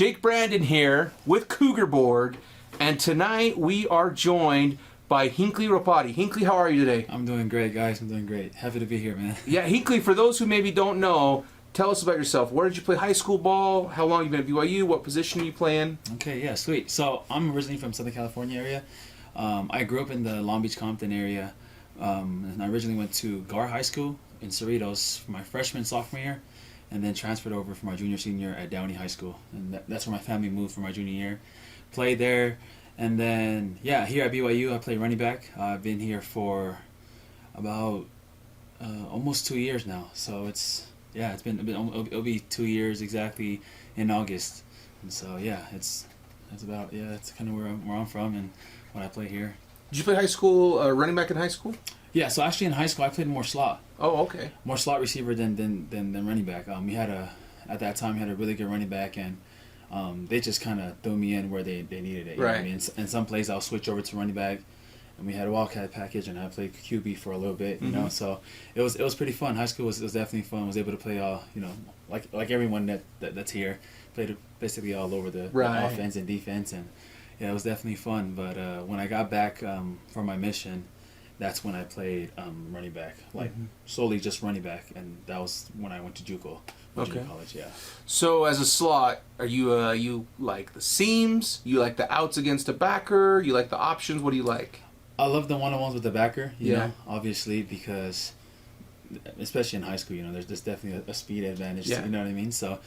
Jake Brandon here with CougarBoard, and tonight we are joined by Hinckley Ropati. Hinckley, how are you today? I'm doing great, guys. I'm doing great. Happy to be here, man. Yeah, Hinckley, for those who maybe don't know, tell us about yourself. Where did you play high school ball? How long have you been at BYU? What position are you playing? Okay, yeah, sweet. So I'm originally from Southern California area. I grew up in the Long Beach, Compton area, and I originally went to Gar High School in Cerritos for my freshman, sophomore year, and then transferred over for my junior, senior at Downey High School. And that's where my family moved for my junior year. Played there, and then, yeah, here at BYU, I play running back. I've been here for about almost 2 years now. So it'll be 2 years exactly in August. And so, yeah, that's kind of where I'm from and what I play here. Did you play high school, running back in high school? Yeah, so actually in high school I played more slot. Oh, okay. More slot receiver than running back. At that time we had a really good running back, and they just kind of threw me in where they needed it. You know what I mean? In some plays I'll switch over to running back, and we had a Wildcat package, and I played QB for a little bit. You know, so it was pretty fun. High school was definitely fun. I was able to play like everyone that's here, played basically all over the offense and defense, and yeah, it was definitely fun. But when I got back from my mission, that's when I played running back, solely just running back, and that was when I went to JUCO, junior college. Yeah. So as a slot, are you like the seams? You like the outs against a backer? You like the options? What do you like? I love the one-on-ones with the backer. You know, obviously, because especially in high school, you know, there's definitely a speed advantage. Yeah. You know what I mean? So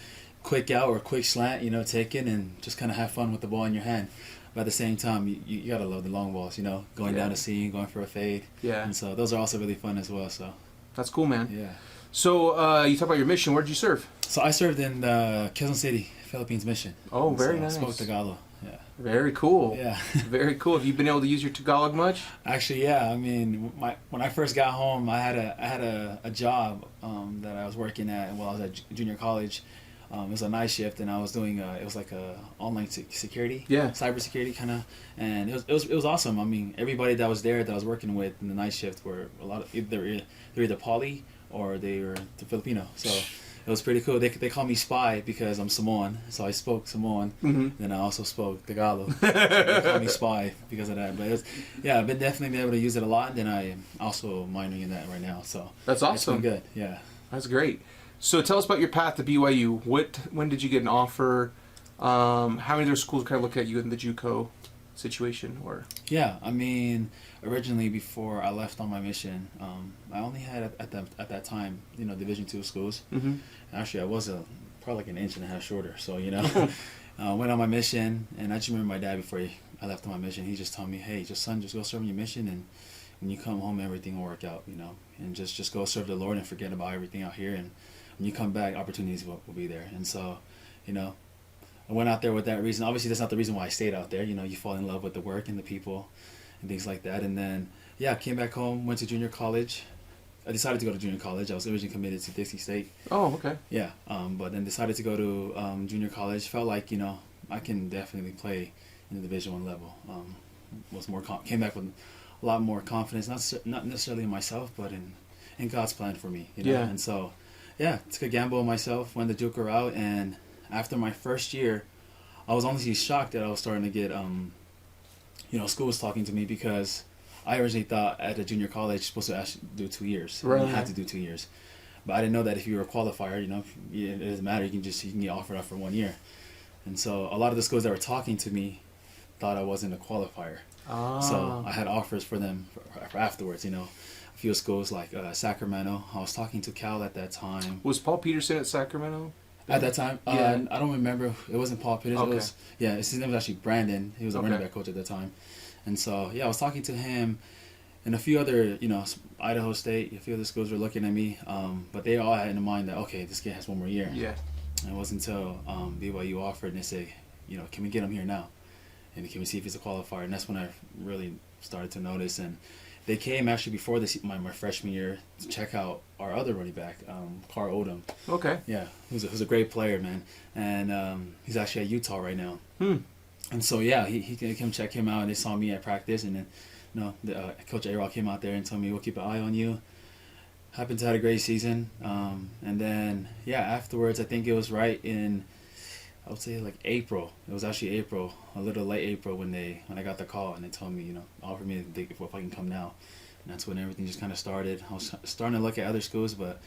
quick out or quick slant, you know, take it and just kind of have fun with the ball in your hand. But at the same time, you gotta love the long balls, you know, going down the seam, going for a fade. Yeah. And so those are also really fun as well. So that's cool, man. Yeah. So you talk about your mission. Where did you serve? So I served in Quezon City, Philippines mission. Oh, very nice. I spoke Tagalog. Yeah. Very cool. Yeah. Very cool. Have you been able to use your Tagalog much? Actually, yeah. I mean, when I first got home, I had a job that I was working at while I was at junior college. It was a night shift, and I was doing it was like a online security, cybersecurity kind of, and it was awesome. I mean, everybody that was there that I was working with in the night shift were a lot of they're either Poly or they were the Filipino. So it was pretty cool. They call me Spy because I'm Samoan, so I spoke Samoan. Then I also spoke Tagalog. So they call me Spy because of that. But I've been definitely able to use it a lot, and then I'm also minoring in that right now. So that's awesome. It's been good. Yeah. That's great. So tell us about your path to BYU. When did you get an offer? How many other schools kind of look at you in the JUCO situation? Or yeah, I mean, originally before I left on my mission, I only had at that time, you know, Division II schools. Actually, I was probably like an inch and a half shorter. So you know, went on my mission, and I just remember my dad before I left on my mission. He just told me, "Hey, just go serve on your mission, and when you come home, everything will work out. You know, and just go serve the Lord and forget about everything out here and." When you come back, opportunities will be there. And so, you know, I went out there with that reason. Obviously, that's not the reason why I stayed out there. You know, you fall in love with the work and the people and things like that. And then, yeah, I came back home, went to junior college. I decided to go to junior college. I was originally committed to Dixie State. Oh, okay. Yeah, but then decided to go to junior college. Felt like, you know, I can definitely play in the Division I level. Came back with a lot more confidence, not necessarily in myself, but in God's plan for me. You know? Yeah. And so, yeah, took a gamble on myself, went the JUCO route, and after my first year, I was honestly shocked that I was starting to get, you know, school was talking to me because I originally thought at a junior college you're supposed to actually do 2 years. Right. You had to do 2 years. But I didn't know that if you were a qualifier, you know, it doesn't matter, you can get offered up for 1 year. And so a lot of the schools that were talking to me thought I wasn't a qualifier. So I had offers for them for afterwards, you know. A few schools like Sacramento. I was talking to Cal at that time. Was Paul Peterson at Sacramento? At that time? Yeah. I don't remember. It wasn't Paul Peterson. Okay. His name was actually Brandon. He was a running back coach at the time. And so, yeah, I was talking to him and a few other, you know, Idaho State, a few other schools were looking at me. But they all had in mind that, okay, this kid has 1 more year. Yeah. And it wasn't until BYU offered and they said, you know, can we get him here now? And can we see if he's a qualifier? And that's when I really started to notice. And they came actually before my freshman year to check out our other running back, Carl Odom. Okay. Yeah, who's a great player, man. And he's actually at Utah right now. And so, yeah, he came check him out, and they saw me at practice. And then, you know, Coach A-Rod came out there and told me, we'll keep an eye on you. Happened to have a great season. And then, yeah, afterwards, I think it was right in I would say like April. It was actually April, a little late April when I got the call and they told me, offered me if I can come now. And that's when everything just kind of started. I was starting to look at other schools, but,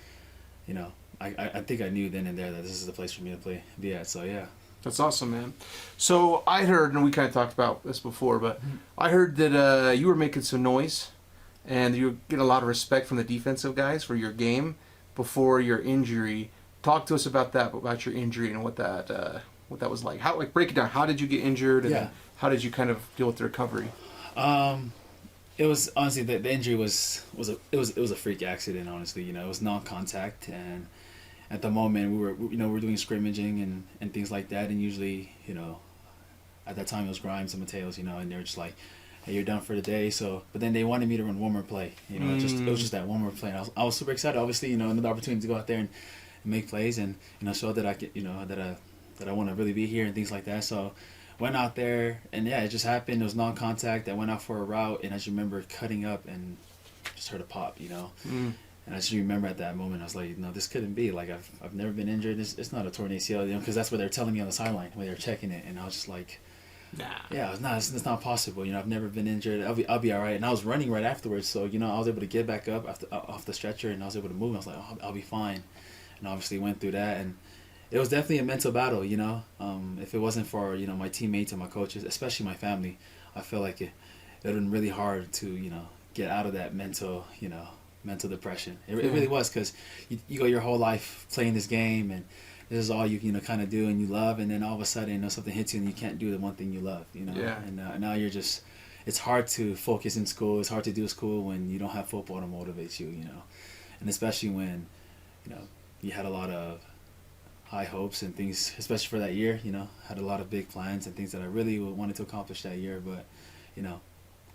I think I knew then and there that this is the place for me to be at. So, yeah. That's awesome, man. So I heard, and we kind of talked about this before, but I heard that you were making some noise and you were getting a lot of respect from the defensive guys for your game before your injury. Talk to us about that, about your injury and what that was like. How, break it down. How did you get injured, and how did you kind of deal with the recovery? It was honestly the injury was a freak accident. Honestly, it was non-contact, and at the moment we were doing scrimmaging and things like that, and usually at that time it was Grimes and Mateos, and they were just like, hey, you're done for the day. So, but then they wanted me to run one more play. It was just that one more play. And I was super excited. Obviously, another opportunity to go out there and make plays and show that I could, that I want to really be here and things like that. So, went out there and it just happened. It was non-contact. I went out for a route and I just remember cutting up and just heard a pop. And I just remember at that moment I was like, no, this couldn't be. Like I've never been injured. It's not a torn ACL, because that's what they're telling me on the sideline when they were checking it, and I was just like, nah. Yeah, it's not possible. I've never been injured. I'll be all right. And I was running right afterwards, so I was able to get back up off the stretcher and I was able to move. I was like, oh, I'll be fine. And obviously went through that, and it was definitely a mental battle. If it wasn't for my teammates and my coaches, especially my family, I feel like it would have been really hard to get out of that mental depression. It really was, because you go your whole life playing this game, and this is all you kind of do and you love, and then all of a sudden something hits you and you can't do the one thing you love. Yeah. And now you're just, it's hard to focus in school. It's hard to do school when you don't have football to motivate you. And especially when you had a lot of high hopes and things, especially for that year. Had a lot of big plans and things that I really wanted to accomplish that year, but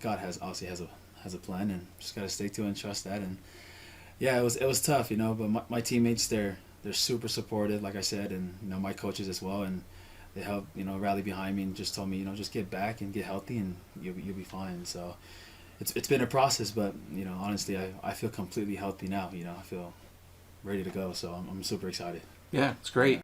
God obviously has a plan, and just gotta stay to it and trust that. And yeah, it was tough, but my teammates, they're super supportive, like I said, and my coaches as well, and they helped rally behind me and just told me just get back and get healthy and you'll be fine. So it's been a process, but honestly I feel completely healthy now. I feel ready to go, so I'm super excited. Yeah, it's great.